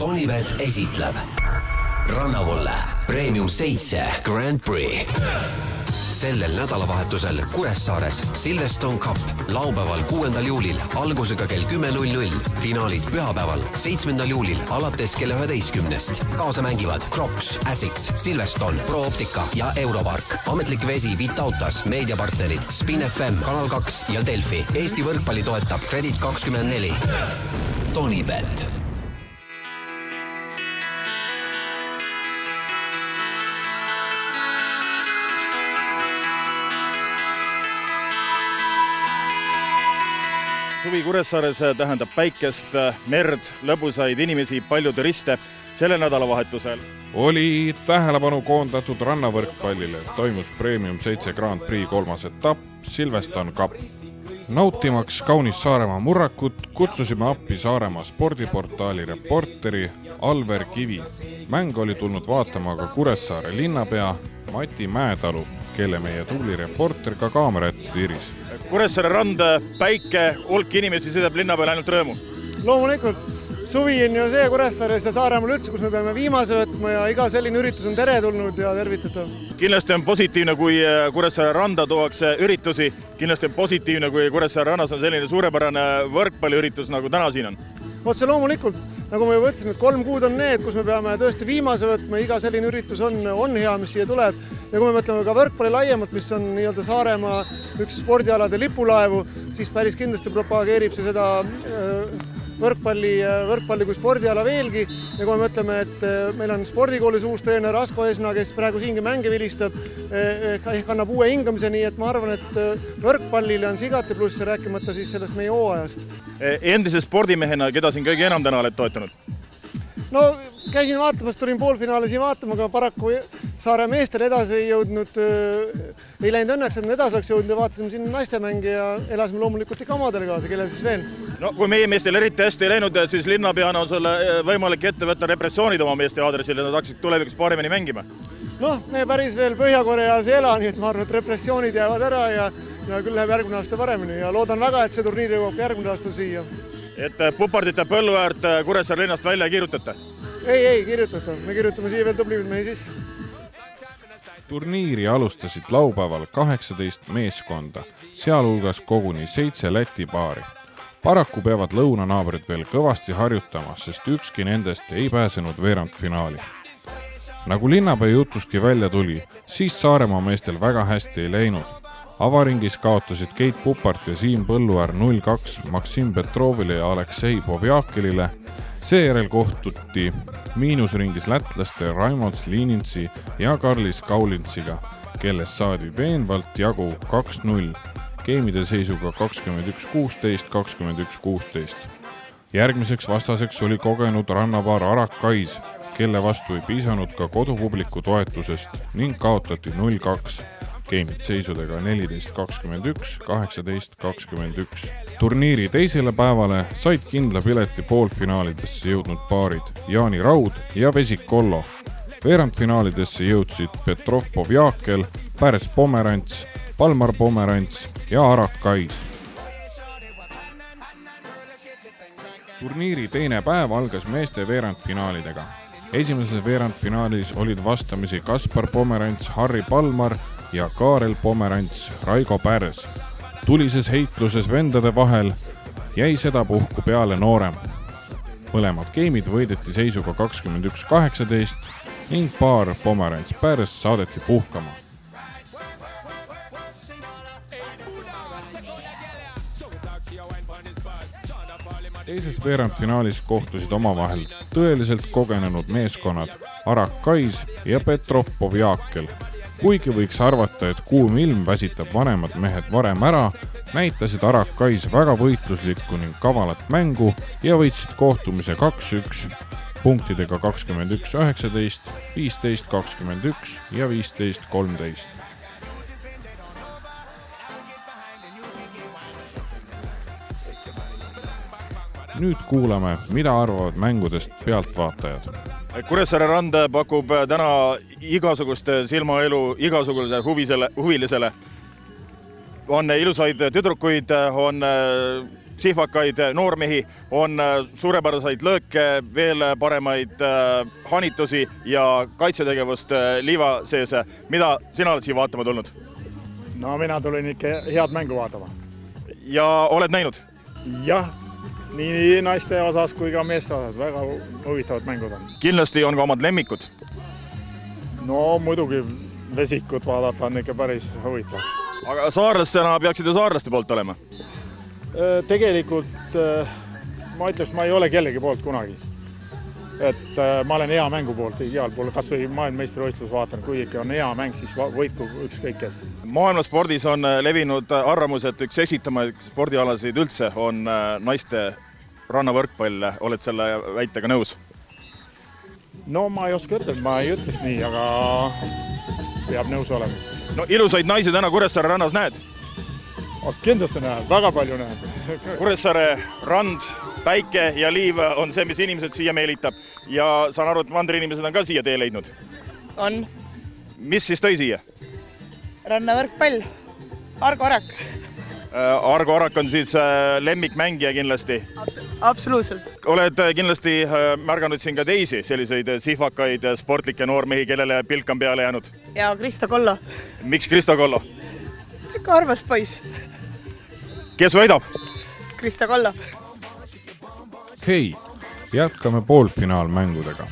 Tonibet esitleb Rannavolle Premium 7 Grand Prix. Sellel nädalavahetusel Kuressaares Silverstone Cup laupäeval 6. juulil algusega kell 10.00. Finaalid pühapäeval 7. juulil alates kella 11. Kaasa mängivad Crocs, Asics, Silverstone, Pro Optica ja Europark. Ametlik vesi Vitautas, meediapartnerid Spin FM, Kanal 2 ja Delfi. Eesti võrkpalli toetab Credit 24. Tonibet. Suvi Kuressaares tähendab päikest, merd, lõbusaid inimesi, palju turiste selle nädalavahetusel. Oli tähelepanu koondatud rannavõrkpallile. Toimus Premium 7 Grand Prix 3. etapp Silverstone Cup. Nautimaks kaunis Saaremaa murrakut kutsusime appi Saaremaa spordiportaali reporteri Alver Kivi. Mäng oli tulnud vaatama ka Kuressaare linnapea Mati Mäetalu, kelle meie tubli reporter ka kaamera ette tiris. Kuressaare rand, päike, hulk inimesi sõidab linna peal ainult rõõmu. Loomulikult, suvi on ju see Kuressaares ja Saaremaal üldse, kus me peame viimase võtma ja iga selline üritus on teretulnud ja tervitatav. Kindlasti on positiivne, kui Kuressaare randa tuuakse üritusi. Kindlasti on positiivne, kui Kuressaare rannas on selline suurepärane võrkpalliüritus, nagu täna siin on. Otse loomulikult, nagu ma juba ütlesin, et 3 kuud on need, kus me peame tõesti viimase võtma, iga selline üritus on hea, mis siia tuleb. Ja kui me mõtleme ka võrkpalli laiemalt, mis on nii-öelda Saaremaa üks spordialade lipulaevu, siis päris kindlasti propageerib see seda võrkpalli kui spordiala veelgi. Ja kui me mõtleme, et meil on spordikoolis uus treener Asko Esna, kes praegu siingi mänge vilistab, ehk annab uue hingamise, nii et ma arvan, et võrkpallile on sigati pluss ja rääkimata siis sellest meie hooajast. Endise spordimehena, keda siin kõige enam täna oled toetanud? No käisin vaatamas, tulin poolfinaali siin vaatama, aga paraku Saare meestel edasi ei jõudnud, ei läinud õnneks, et edasi oleks jõudnud ja vaatasime siin naistemänge ja elasime loomulikult ikka omadele kaasa, kellel siis veel. No kui meie meestel eriti hästi ei läinud, siis linnapeana on sulle võimalik ette võtta repressioonid oma meeste aadressil ja nad hakkasid tulevikus paremini mängima. Noh, me päris veel Põhja-Koreas ei ela, nii et ma arvan, et repressioonid jäävad ära ja küll läheb järgmine aasta paremini ja loodan väga, et see turniir jõuab järgmine aasta siia. Et pupardite põllu äärt Kuressaare linnast välja ei kirjutate? Ei kirjutata. Me kirjutame siia veel tublivid mehi sisse. Turniiri alustasid laupäeval 18 meeskonda, sealhulgas koguni 7 Läti paari. Paraku peavad lõunanaabrid veel kõvasti harjutama, sest ükski nendest ei pääsenud veerandfinaali. Nagu linnapea jutustki välja tuli, siis Saaremaa meestel väga hästi ei läinud. Avaringis kaotasid Keit Pupart ja Siim Põlluäär 0-2 Maksim Petrovile ja Aleksei Povjakilile. Seejärel kohtuti miinusringis lätlaste Raimond Slinintsi ja Karlis Kaulintsiga, kellest saadi veenvalt jagu 2-0, geimide seisuga 21-16, 21-16. Järgmiseks vastaseks oli kogenud rannapaar Arak Kais, kelle vastu ei piisanud ka kodupubliku toetusest ning kaotati 0-2. Geimid seisudega 14-21, 18-21. Turniiri teisele päevale said kindla pileti poolfinaalidesse jõudnud paarid Jaani Raud ja Vesik Kollo. Veerandfinaalidesse jõudsid Petrov Povjakel, Pärs Pomerants, Palmar Pomerants ja Arak Kais. Turniiri teine päev algas meeste veerandfinaalidega. Esimeses veerandfinaalis olid vastamisi Kaspar Pomerants, Harri Palmar ja Kaarel Pomerants, Raigo Pärs. Tulises heitluses vendade vahel jäi seda puhku peale noorem. Mõlemad geimid võideti seisuga 21-18 ning paar Pomerants Pärs saadeti puhkama. Teises veerandfinaalis kohtusid omavahel tõeliselt kogenenud meeskonnad Arak Kais ja Petrov Povjakel. Kuigi võiks arvata, et kuum ilm väsitab vanemad mehed varem ära, näitasid Arak Kais väga võitluslikku ning kavalat mängu ja võitsid kohtumise 2-1 punktidega 21-19, 15-21 ja 15-13. Nüüd kuulame, mida arvavad mängudest pealtvaatajad. Kuressaare rand pakub täna igasugust silmaelu igasugusele huvilisele. On ilusaid tüdrukuid, on sihvakaid noormehi, on suurepäraseid lõõke, veel paremaid hanitusi ja kaitsetegevust liiva sees. Mida sina oled siia vaatama tulnud? No mina tulin ikka head mängu vaatama. Ja oled näinud? Jah, nii naiste osas kui ka meeste osas. Väga huvitavad mängud on. Kindlasti on ka omad lemmikud? No muidugi vesikut vaadata on ikka päris huvitav. Aga saarlastena peaksid ju saarlaste poolt olema? Tegelikult ma ütleks, ma ei ole kellegi poolt kunagi. Et ma olen hea mängu poolt igal pool, kas või maailmameistrivõistlus vaatan, kui ikka on hea mäng, siis võitku ükskõik kes. Maailmaspordis on levinud arvamus, et üks esitamaid spordialasid üldse on naiste rannavõrkpall. Oled selle väitega nõus? No ma ei oska ütelda, ma ei ütleks nii, aga peab nõus olemist. No ilusaid naisi täna Kuressaare rannas näed? Kindlasti näed, väga palju näed. Kuressaare rand, päike ja liiv on see, mis inimesed siia meelitab. Ja saan aru, et mandri-inimesed on ka siia tee leidnud. On. Mis siis tõi siia? Rannavõrkpall. Argo Arak. Argo Arak on siis lemmikmängija kindlasti. Absoluutselt. Oled kindlasti märganud siin ka teisi selliseid sihvakaid sportlikke noormehi, kellele pilk on peale jäänud? Ja Kristo Kollo. Miks Kristo Kollo? Siuke arvas poiss. Kes võidab? Kristo Kollo. Hei, jätkame poolfinaalmängudega.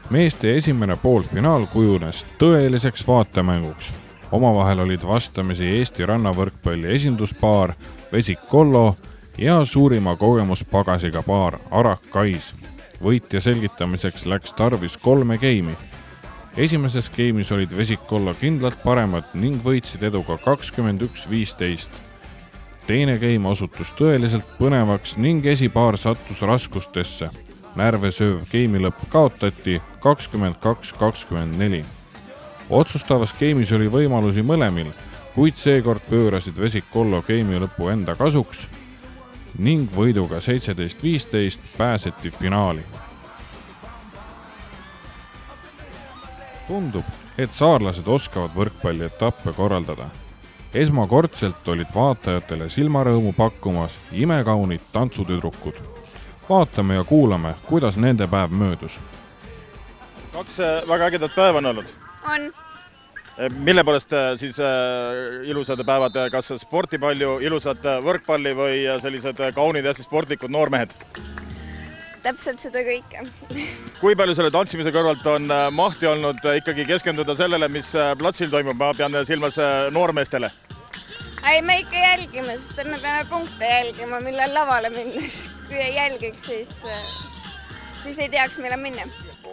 Meeste esimene poolfinaal kujunes tõeliseks vaatemänguks. Omavahel olid vastamisi Eesti rannavõrkpalli esinduspaar Vesik Kollo ja suurima kogemuspagasiga paar Arak Kais. Võitja selgitamiseks läks tarvis 3 geimi. Esimeses geimis olid Vesik Kollo kindlalt paremad ning võitsid eduga 21-15. Teine geim osutus tõeliselt põnevaks ning esipaar sattus raskustesse. Närvesööv geimi lõpp kaotati 22-24. Otsustavas geimis oli võimalusi mõlemil, kuid seekord pöörasid Vesik Kollo geimi lõpu enda kasuks ning võiduga 17-15 pääseti finaali. Tundub, et saarlased oskavad võrkpallietappe korraldada. Esmakordselt olid vaatajatele silmarõõmu pakkumas imekaunid tantsutüdrukud. Vaatame ja kuulame, kuidas nende päev möödus. 2 väga ägedat päeva on olnud. On. Mille poolest siis ilusad päevad, kas sporti palju, ilusad võrkpalli või sellised kaunid ja sportlikud noormehed? Täpselt seda kõike. Kui palju selle tantsimise kõrvalt on mahti olnud ikkagi keskenduda sellele, mis platsil toimub? Ma pean silmas noormeestele. Ei, me ikka jälgime, sest me peame punkte jälgima, millal lavale minnes. Kui ei jälgiks, siis ei teaks, millal minna.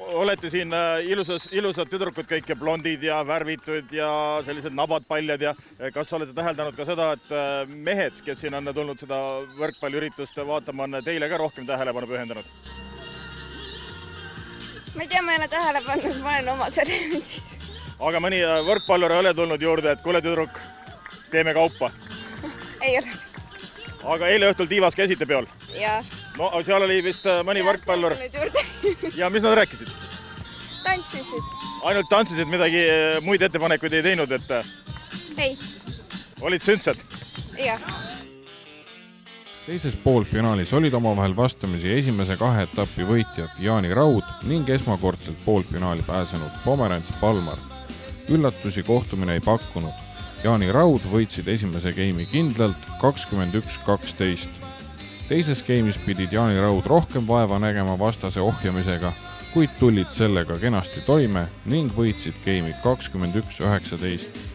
Olete siin ilusad tüdrukud kõik blondid ja värvitud ja sellised nabad paljad ja kas olete täheldanud ka seda, et mehed, kes siin on tulnud seda võrkpalliüritust vaatama, on teile ka rohkem tähelepanu pühendanud? Ma ei tea, ma ei ole tähele pannud, ma olen oma elemendis. Aga mõni võrkpallur ei ole tulnud juurde, et kuule tüdruk, teeme kaupa? Ei ole. Aga eile õhtul Tiivas käisite peol? Jaa. No seal oli vist mõni võrkpallur. Ja mis nad rääkisid? Tantsisid. Ainult tantsisid, midagi muid ettepanekuid ei teinud, et... Ei. Olid sündsad? Jah. Teises poolfinaalis olid omavahel vastamisi esimese 2 etappi võitjad Jaani Raud ning esmakordselt poolfinaali pääsenud Pomerants Palmar. Üllatusi kohtumine ei pakkunud. Jaani Raud võitsid esimese geimi kindlalt 21-12. Teises geimis pidid Jaani Raud rohkem vaeva nägema vastase ohjamisega, kuid tulid sellega kenasti toime ning võitsid geimi 21-19.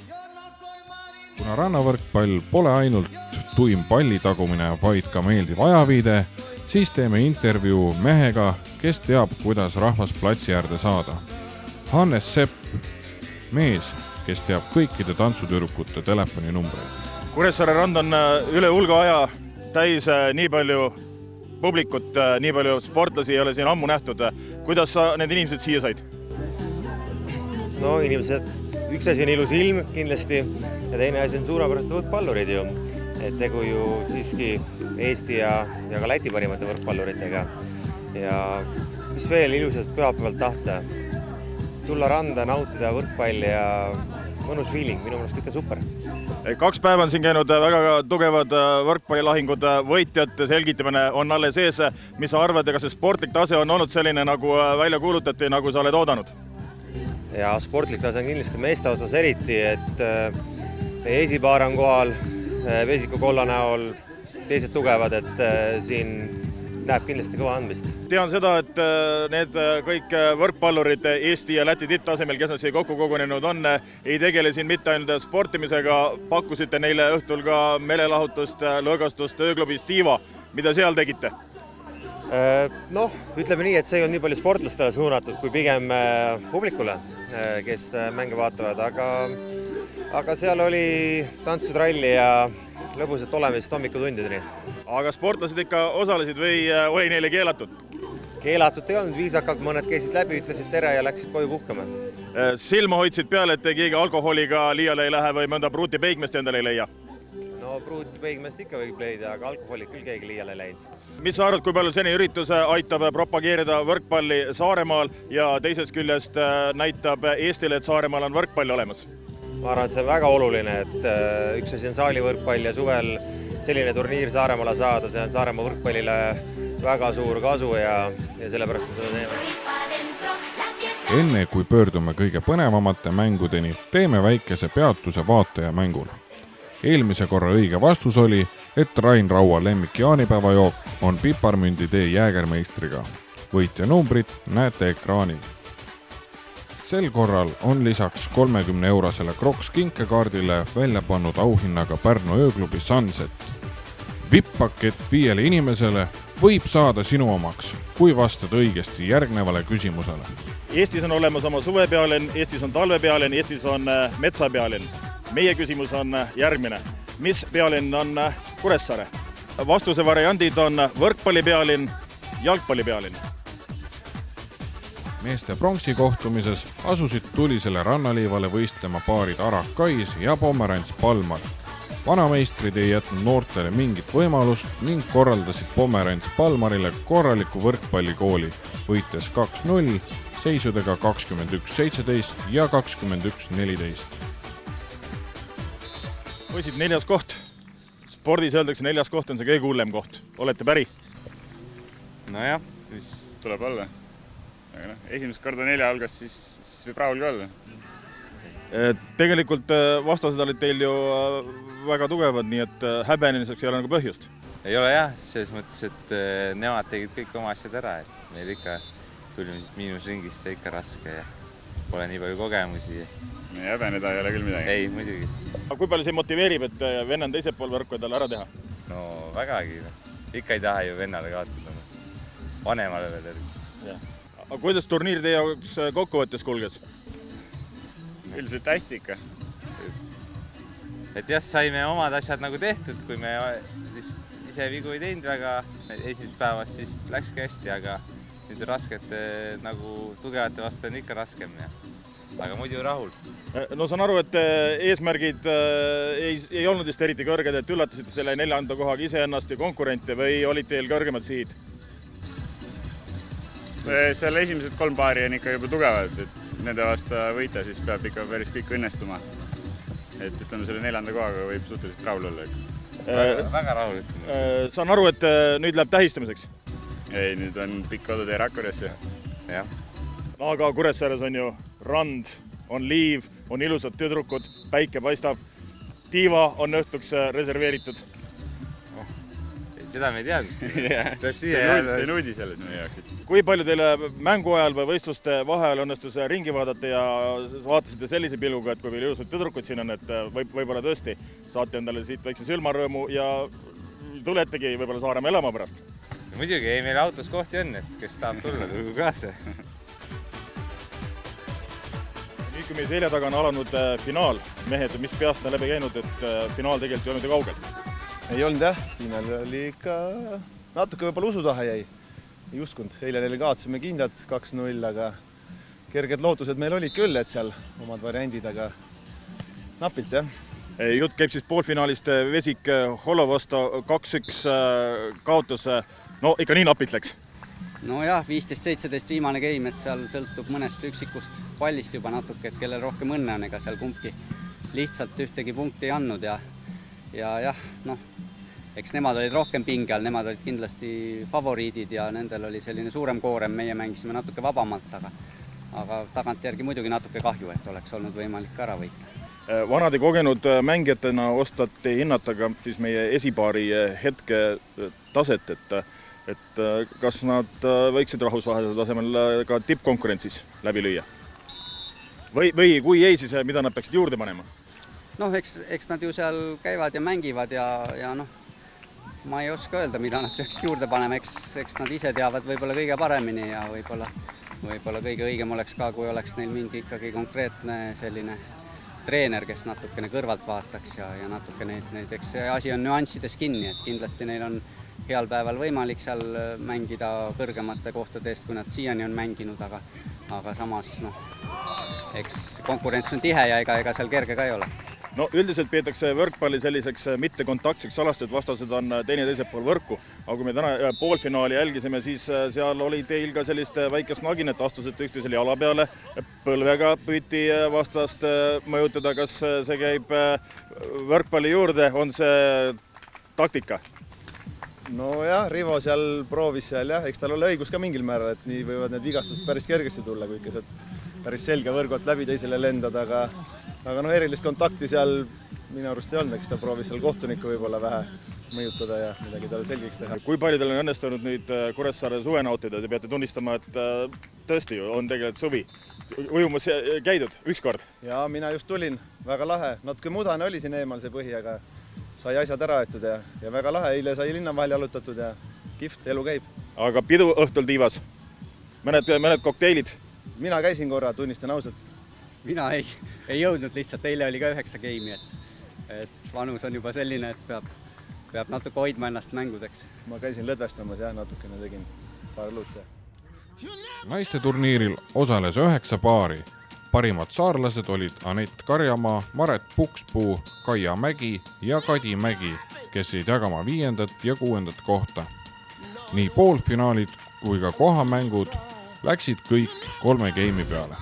Kuna rannavõrkpall pole ainult tuim pallitagumine, vaid ka meeldiv ajaviide, siis teeme intervjuu mehega, kes teab, kuidas rahvas platsi äärde saada. Hannes Sepp, mees, kes teab kõikide tantsutüdrukute telefoninumbreid. Kuressaare rand on üle hulga aja täis nii palju publikut, nii palju sportlasi ei ole siin ammu nähtud. Kuidas sa need inimesed siia said? No inimesed, üks asi on ilus ilm kindlasti ja teine asi on suurepärased võrkpallurid ju. Et tegu ju siiski Eesti ja ka Läti parimate võrkpalluritega. Ja mis veel ilusat pühapäevalt tahta? Tulla randa, nautida võrkpalli ja mõnus feeling, minu meelest kõik on super. 2 päeva on siin käinud väga tugevad võrkpallilahingud, võitjate selgitamine on alles ees. Mis sa arvad, ega see sportlik tase on olnud selline, nagu välja kuulutati, nagu sa oled oodanud? Ja sportlik tase on kindlasti meeste osas eriti, et meie esipaar on kohal, Vesiku Kolla näol, teised tugevad, et siin näeb kindlasti kõva andmist. Tean seda, et need kõik võrkpallurid Eesti ja Läti tipptasemel, kes nad siia kokku kogunenud on, ei tegele siin mitte ainult sportimisega, pakkusite neile õhtul ka meelelahutust, lõõgastust ööklubis Tiiva. Mida seal tegite? Noh, ütleme nii, et see ei olnud nii palju sportlastele suunatud, kui pigem publikule, kes mänge vaatavad, aga seal oli tantsutralli ja lõbusat olemist hommikutundideni. Aga sportlased ikka osalesid või oli neile keelatud? Keelatud ei olnud, viisakalt mõned käisid läbi, ütlesid tere ja läksid koju puhkama. Silma hoidsid peale, et keegi alkoholiga liiale ei lähe või mõnda pruuti peigmest endale ei leia? No pruuti peigmest ikka võib leida, aga alkoholit küll keegi liiale ei läinud. Mis sa arvad, kui palju seni üritus aitab propageerida võrkpalli Saaremaal ja teisest küljest näitab Eestile, et Saaremaal on võrkpalli olemas? Ma arvan, et see on väga oluline, et üks asi on saalivõrkpall ja suvel selline turniir Saaremaale saada, see on Saaremaa võrkpallile väga suur kasu ja sellepärast me seda teeme. Enne kui pöördume kõige põnevamate mängudeni, teeme väikese peatuse vaataja mängul. Eelmise korra õige vastus oli, et Rain Raua lemmik jaanipäevajook on piparmündi tee Jäägermeistriga. Võitja numbrit näete ekraanil. Sel korral on lisaks 30-eurosele Crocs kinkekaardile välja pannud auhinnaga Pärnu ööklubi Sunset. VIP-pakett 5 inimesele võib saada sinu omaks, kui vastad õigesti järgnevale küsimusele. Eestis on olemas oma suvepealinn, Eestis on talvepealinn, Eestis on metsapealinn. Meie küsimus on järgmine. Mis pealinn on Kuressaare? Vastuse variandid on võrkpallipealinn, jalgpallipealinn. Meeste pronksi kohtumises asusid tulisele rannaliivale võistlema paarid Arak Kais ja Pomerants Palmar. Vanameistrid ei jätnud noortele mingit võimalust ning korraldasid Pomerants Palmarile korraliku võrkpallikooli, võites 2-0, seisudega 21-17 ja 21-14. Võisid 4. koht. Spordis öeldakse 4. koht on see kõige hullem koht. Olete päri? Nojah, siis tuleb olla. Aga esimest korda 4 algas, siis võib rahul ka olla. Tegelikult vastased olid teil ju väga tugevad, nii et häbenemiseks ei ole nagu põhjust. Ei ole jah, selles mõttes, et nemad tegid kõik oma asjad ära, et meil ikka tulime siis miinusringist ja ikka raske ja pole nii palju kogemusi. Häbeneda ei ole küll midagi. Ei, muidugi. Kui palju see motiveerib, et venna on teisel pool võrku ja talle ära teha? No vägagi. Ikka ei taha ju vennale kaotada. Vanemale veel. Aga kuidas turniir teie jaoks kokkuvõttes kulges? Üldiselt hästi ikka. Et jah, saime omad asjad nagu tehtud, kui me ise vigu ei teinud väga esimesed päevas, siis läkski hästi, aga nüüd raskete nagu tugevate vastu on ikka raskem. Aga muidu rahul. No saan aru, et eesmärgid ei olnud vist eriti kõrged, et üllatasite selle 4. kohaga iseennast ja konkurente või olid teil kõrgemad sihid? Seal esimesed 3 paari on ikka juba tugevad, et nende vastu võita, siis peab ikka päris kõik õnnestuma. Et ütleme, selle 4. kohaga võib suhteliselt rahul olla. Väga rahul. Saan aru, et nüüd läheb tähistamiseks? Ei, nüüd on pikk kodutee Rakveresse. Jah. Aga Kuressaares on ju rand, on liiv, on ilusad tüdrukud, päike paistab. Tiiva on õhtuks reserveeritud. Seda me ei teadnud. See on uudis selles meie jaoks. Kui palju teile mängu ajal või võistluste vahel õnnestus ringi vaadata ja vaatasite sellise pilguga, et kui veel ilusad tüdrukud siin on, et võib-olla tõesti saate endale siit väikse sülmarõõmu ja tuletegi võib-olla Saaremaa elama pärast? Muidugi, meil autos kohti on, et kes tahab tulla, tulgu kaasa. Nüüd, kui meie selja taga on alanud finaal, mehed, mis peast on läbi käinud, et finaal tegelikult ei olnud ju kaugel? Ei olnud jah, finaal oli ikka natuke võib-olla usutahe jäi. Ei uskunud, eile neile kaotasime kindlad 2-0, aga kerged lootused meil olid küll, et seal omad variandid, aga napilt jah. Jutt käib siis poolfinaalist Vesik Holovosto 2-1 kaotus. No ikka nii napilt läks? Nojah, 15-17 viimane game, et seal sõltub mõnest üksikust pallist juba natuke, et kellel rohkem õnne on, ega seal kumbki lihtsalt ühtegi punkti ei andnud ja jah, eks nemad olid rohkem pinge all, nemad olid kindlasti favoriidid ja nendel oli selline suurem koorem, meie mängisime natuke vabamalt, aga tagantjärgi muidugi natuke kahju, et oleks olnud võimalik ära võita. Vanade kogenud mängijatena ostate hinnata ka siis meie esipaari hetke taset, et kas nad võiksid rahvusvahelisel tasemel ka tippkonkurentsis läbi lüüa? Või kui ei, siis mida nad peaksid juurde panema? Eks nad ju seal käivad ja mängivad ja ma ei oska öelda, mida nad peaksid juurde panema, eks nad ise teavad võib-olla kõige paremini ja võib-olla kõige õigem oleks ka, kui oleks neil mingi ikkagi konkreetne selline treener, kes natukene kõrvalt vaataks ja natuke eks see asi on nüanssides kinni, et kindlasti neil on heal päeval võimalik seal mängida kõrgemate kohtade eest, kui nad siiani on mänginud, aga samas eks konkurents on tihe ja ega seal kerge ka ei ole. No üldiselt peetakse võrkpalli selliseks mittekontaktseks alast, et vastased on teine teisel pool võrku. Aga kui me täna poolfinaali jälgisime, siis seal oli teil ka sellist väikest naginet, astusite üksteisele jala peale, põlvega püüti vastast mõjutada, kas see käib võrkpalli juurde, on see taktika? Nojah, Rivo seal proovis seal jah, eks tal ole õigus ka mingil määral, et nii võivad need vigastused päris kergesti tulla, kui ikka sealt päris selge võrgult läbi teisele lendad, aga erilist kontakti seal minu arust ei olnud, eks ta proovis seal kohtunikku võib-olla vähe mõjutada ja midagi talle selgeks teha. Kui palju teil on õnnestunud nüüd Kuressaare suve nautida, te peate tunnistama, et tõesti on tegelikult suvi. Ujumas käidud ükskord? Jaa, mina just tulin, väga lahe, natuke mudane oli siin eemal see põhi, aga sai asjad ära aetud ja väga lahe, eile sai linna vahel jalutatud ja kihvt, elu käib. Aga pidu õhtul tiivas? Mõned kokteilid? Mina käisin korra, tunnistan ausalt. Mina ei jõudnud lihtsalt, eile oli ka 9 game'i, et vanus on juba selline, et peab natuke hoidma ennast mängudeks. Ma käisin lõdvestamas ja natukene tegin paar luut. Naiste turniiril osales 9 paari. Parimad saarlased olid Anett Karjamaa, Maret Pukspuu, Kaia Mägi ja Kadi Mägi, kes jäid jagama 5. ja 6. kohta. Nii poolfinaalid kui ka kohamängud läksid kõik 3 game'i peale.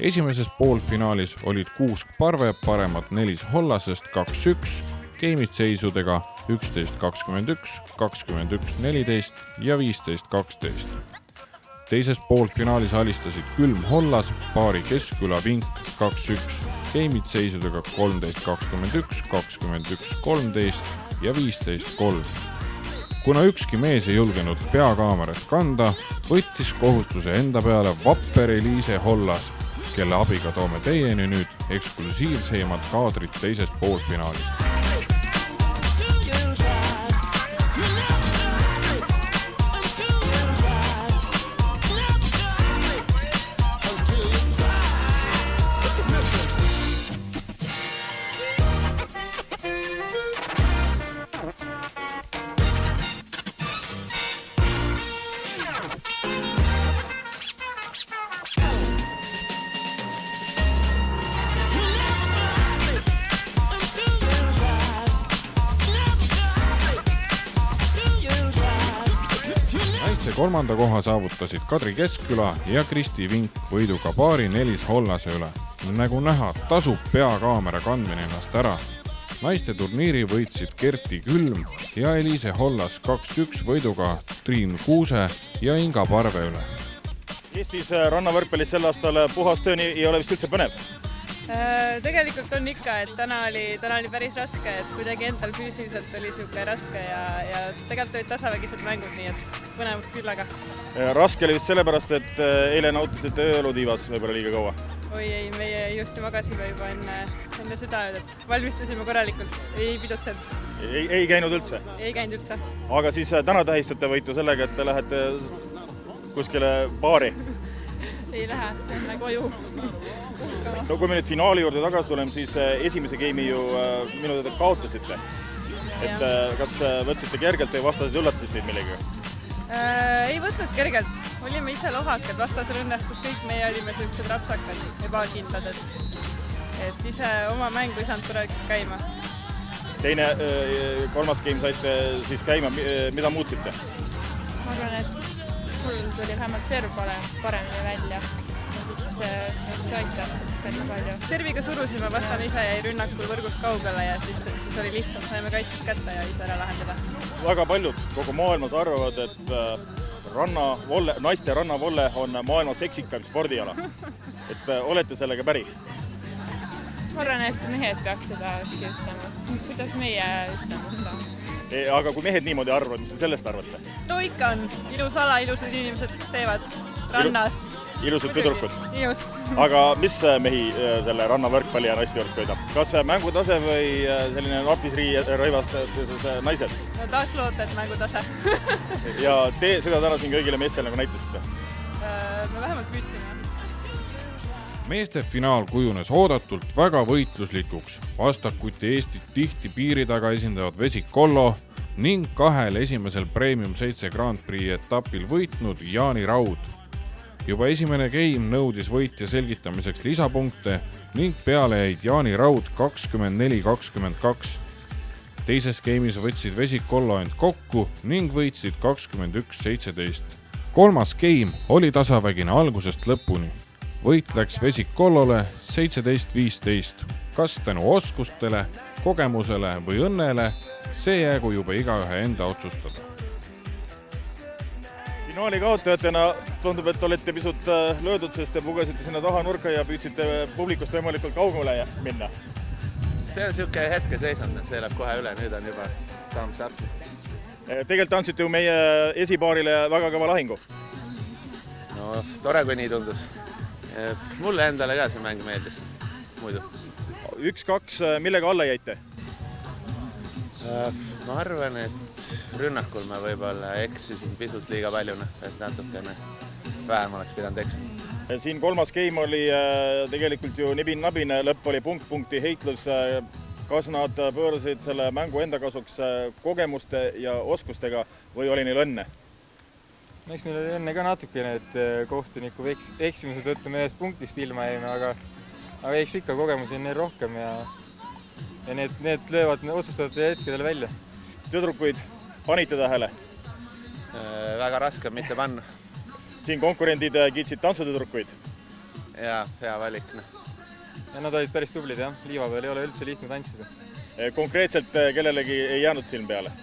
Esimeses poolfinaalis olid Kuusk Parve paremad 4 Hollasest 2-1, game'id seisudega 11-21, 21-14 ja 15-12. Teises poolfinaalis alistasid Külm Hollas paari Keskküla Vink 2-1, game'id seisudega 13-21, 21-13 ja 15-3. Kuna ükski mees ei julgenud peakaamerat kanda, võttis kohustuse enda peale vapper Eliise Hollas, kelle abiga toome teieni nüüd eksklusiivseimad kaadrid teisest poolfinaalist. Kolmanda koha saavutasid Kadri Keskküla ja Kristi Vink võiduga paari 4 Hollase üle. Nagu näha, tasub peakaamera kandmine ennast ära. Naiste turniiri võitsid Kerti Külm ja Eliise Hollas 2-1 võiduga Triin Kuuse ja Inga Parve üle. Eestis rannavõrkpallis sel aastal puhas töö ei ole vist üldse põnev? Tegelikult on ikka, et täna oli päris raske, et kuidagi endal füüsiliselt oli siuke raske ja tegelikult olid tasavägised mängud, nii et põnevust küll aga. Raske oli vist sellepärast, et eile nautisite ööelutiivas võib-olla liiga kaua? Oi ei, meie just magasime juba enne südaööd, et valmistusime korralikult, ei pidutsenud. Ei käinud üldse? Ei käinud üldse. Aga siis täna tähistate võitu sellega, et te lähete kuskile baari? Ei lähe, lähe koju. No kui me nüüd finaali juurde tagasi tuleme, siis esimese game'i ju minu teada kaotasite. Et kas võtsite kergelt või vastased üllatasid teid millega? Ei võtnud kergelt. Olime ise lohakad, vastasel õnnestus kõik, meie olime sellised rapsakad, ebakindlad, et ise oma mängu ei saanud korralikult käima. Teine, kolmas game saite siis käima, mida muutsite? Ma arvan, et mul tuli vähemalt serv paremini välja. See aitas välja palju. Serviga surusime, vastane ise jäi rünnakul võrgust kaugele ja siis oli lihtsalt, saime kaitses kätte ja ise ära lahendada. Väga paljud kogu maailmas arvavad, et naiste rannavolle on maailma seksikam spordiala. Et olete sellega päri? Ma arvan, et mehed peaks seda ütlema. Kuidas meie ütlema seda? Aga kui mehed niimoodi arvavad, mis te sellest arvate? No ikka on. Ilus ala, ilusad inimesed teevad rannas. Ilusad tüdrukud. Just. Aga mis mehi selle rannavõrkpalli ja naiste juures köidab? Kas mängutase või selline napisrõivas naised? No tahaks loota, et mängutase. Ja te seda täna siin kõigile meestele nagu näitasite? Me vähemalt püüdsime. Meeste finaal kujunes oodatult väga võitluslikuks. Vastakuti Eestit tihti piiri taga esindavad Vesik Kollo ning 2 esimesel Premium 7 Grand Prix etapil võitnud Jaani Raud. Juba esimene game nõudis võitja selgitamiseks lisapunkte ning peale jäid Jaani Raud 24-22. Teises game'is võtsid Vesik Kollo end kokku ning võitsid 21-17. Kolmas game oli tasavägine algusest lõpuni. Võit läks Vesik Kollole 17-15. Kas tänu oskustele, kogemusele või õnnele, see jäägu juba igaühe enda otsustada. Finaali kaotajatena tundub, et olete pisut löödud, sest te pugasite sinna taha nurka ja püüdsite publikust võimalikult kaugele minna. See on siuke hetke seisund, see läheb kohe üle, nüüd on juba thumbs up. Tegelikult andsite ju meie esipaarile väga kõva lahingu. No, tore kui nii tundus. Mulle endale ka see mäng meeldis, muidu. 1-2, millega alla jäite? Ma arvan, et rünnakul me võib-olla eksisin pisut liiga palju, et natukene vähem oleks pidanud eksima. Siin kolmas game oli tegelikult ju nibin-nabine, lõpp oli punkt-punkti heitlus. Kas nad pöörasid selle mängu enda kasuks kogemuste ja oskustega või oli neil õnne? Eks neil oli enne ka natukene, et kohtuniku eksimise tõttu me ühest punktist ilma jäime, aga eks ikka kogemusi on neil rohkem ja need löövad otsustavate hetkedele välja. Tüdrukuid panite tähele? Väga raske on mitte panna. Siin konkurendid kiitsid tantsutüdrukuid? Jaa, hea valik. Ja nad olid päris tublid, jah. Liiva peal ei ole üldse lihtne tantsida. Konkreetselt kellelegi ei jäänud silm peale?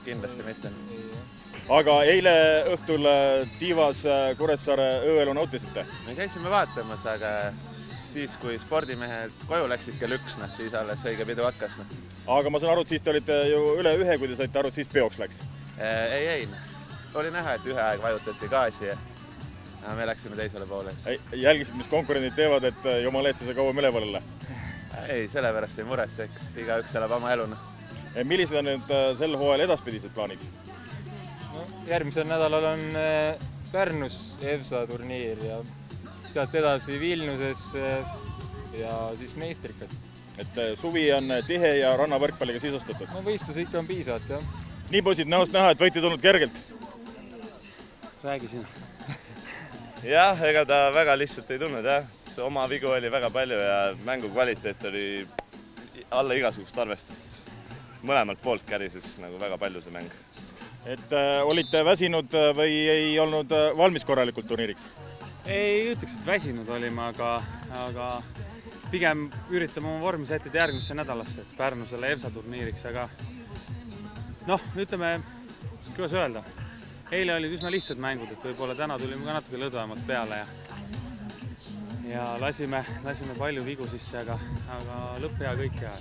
Kindlasti mitte. Aga eile õhtul Tiivas Kuressaare ööelu nautisite? Me käisime vaatamas, aga siis, kui spordimehed koju läksid kell 1, siis alles õige pidu hakkas. Aga ma saan aru, et siis te olite ju üle 1, kui te saite aru, et siis peoks läks? Ei. Oli näha, et ühe aeg vajutati gaasi ja me läksime teisele poole. Jälgisid, mis konkurendid teevad, et jumal eetse see kauem üleval olla? Ei, sellepärast ei muretseks. Iga üks elab oma eluna. Millised on nüüd sel hooajal edaspidised plaanid? Järgmisel nädalal on Pärnus EVSA turniir ja sealt edasi Vilniuses ja siis meistrikad. Et suvi on tihe ja rannavõrkpalliga sisustatud? No võistlus ikka on piisavalt, jah. Nii poisid näost näha, et võite tulnud kergelt? Räägi sina. Jah, ega ta väga lihtsalt ei tulnud, jah. Oma vigu oli väga palju ja mängu kvaliteet oli alla igasugust arvestust. Mõlemalt poolt kärises nagu väga palju see mäng. Et olite väsinud või ei olnud valmis korralikult turniiriks? Ei ütleks, et väsinud olime, aga pigem üritame oma vormi sättida järgmisse nädalasse, et Pärnusele EVSA turniiriks, aga ütleme, kuidas öelda, eile olid üsna lihtsad mängud, et võib-olla täna tulime ka natuke lõdvemalt peale ja lasime palju vigu sisse, aga lõpp hea, kõik hea.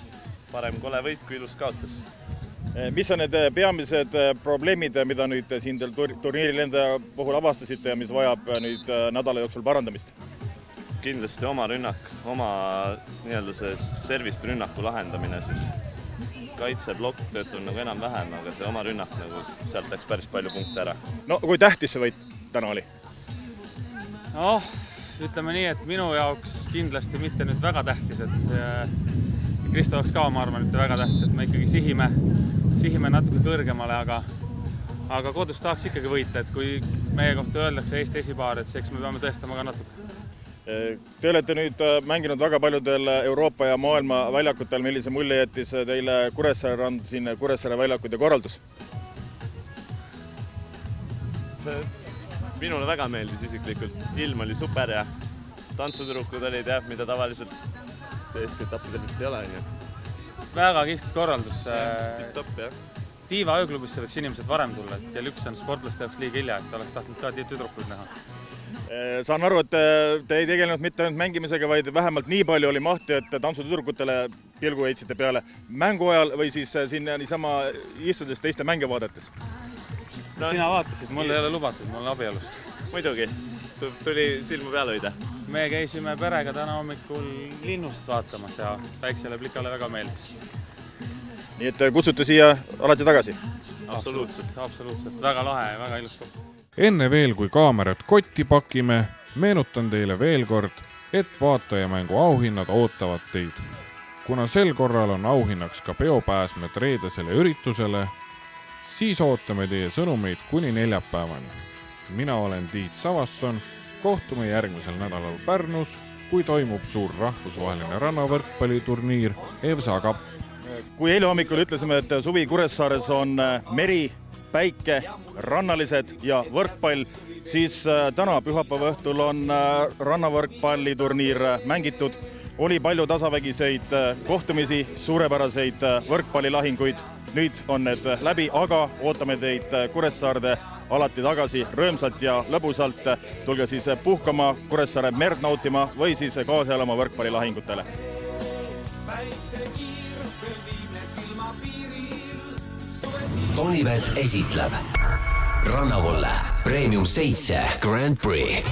Parem kole võit kui ilus kaotus. Mis on need peamised probleemid, mida nüüd siin turniiril enda puhul avastasite ja mis vajab nüüd nädala jooksul parandamist? Kindlasti oma rünnak, oma nii-öelda see servist rünnaku lahendamine siis. Kaitseblokk töötab nagu enam-vähem, aga see oma rünnak nagu sealt läks päris palju punkte ära. No kui tähtis see võit täna oli? Ütleme nii, et minu jaoks kindlasti mitte nüüd väga tähtis, et Kristo jaoks ka, ma arvan, mitte väga tähtis, et me ikkagi sihime natuke kõrgemale, aga kodus tahaks ikkagi võita, et kui meie kohta öeldakse Eesti esipaar, et eks me peame tõestama ka natuke. Te olete nüüd mänginud väga paljudel Euroopa ja maailma väljakutel, millise mulje jättis teile Kuressaare rand, siin Kuressaare väljakud ja korraldus? minule väga meeldis isiklikult. Ilm oli super ja tantsutüdrukud olid jah, mida tavaliselt teiste etappidel vist ei ole. Väga kihvt korraldus. Top, jah. Tiiva ööklubisse võiks inimesed varem tulla, et kell 1 on sportlaste jaoks liiga hilja, et oleks tahtnud ka tüdrukuid näha. Saan aru, et te ei tegelenud mitte ainult mängimisega, vaid vähemalt nii palju oli mahti, et tantsutüdrukutele pilgu heitsite peale mängu ajal või siis siin niisama istudes teiste mänge vaadates? Sina vaatasid, mul ei ole lubatud, mul on abielus. Muidugi, tuli silmu peale hoida. Me käisime perega täna hommikul linnust vaatamas ja väiksele plikale väga meeldis. Nii et kutsute siia alati tagasi? Absoluutselt. Väga lahe ja väga ilus koht. Enne veel, kui kaamerat kotti pakime, meenutan teile veel kord, et vaatajamängu auhinnad ootavad teid. Kuna sel korral on auhinnaks ka peopääsmed reedesele üritusele, siis ootame teie sõnumeid kuni neljapäevani. Mina olen Tiit Savasson, kohtume järgmisel nädalal Pärnus, kui toimub suur rahvusvaheline rannavõrkpalliturniir EVSA Cup. Kui eile hommikul ütlesime, et suvi Kuressaares on meri, päike, rannalised ja võrkpall, siis täna pühapäeva õhtul on rannavõrkpalliturniir mängitud. Oli palju tasavägiseid kohtumisi, suurepäraseid võrkpallilahinguid. Nüüd on need läbi, aga ootame teid Kuressaarde alati tagasi rõõmsalt ja lõbusalt. Tulge siis puhkama, Kuressaare merd nautima või siis kaasa elama võrkpallilahingutele. Tonibet esitleb Rannavolle Premium 7 Grand Prix.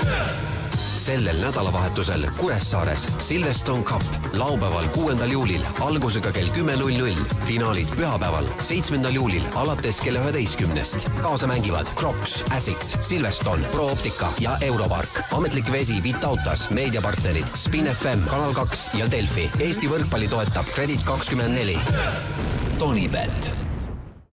Sellel nädalavahetusel Kuressaares Silverstone Cup laupäeval 6. juulil algusega kell 10.00. Finaalid pühapäeval 7. juulil alates kell 11. Kaasa mängivad Crocs, Asics, Silverstone, Pro Optica ja Europark. Ametlik vesi Vitautas, meediapartnerid Spin FM, Kanal 2 ja Delfi. Eesti võrkpalli toetab Credit 24. Tonibet.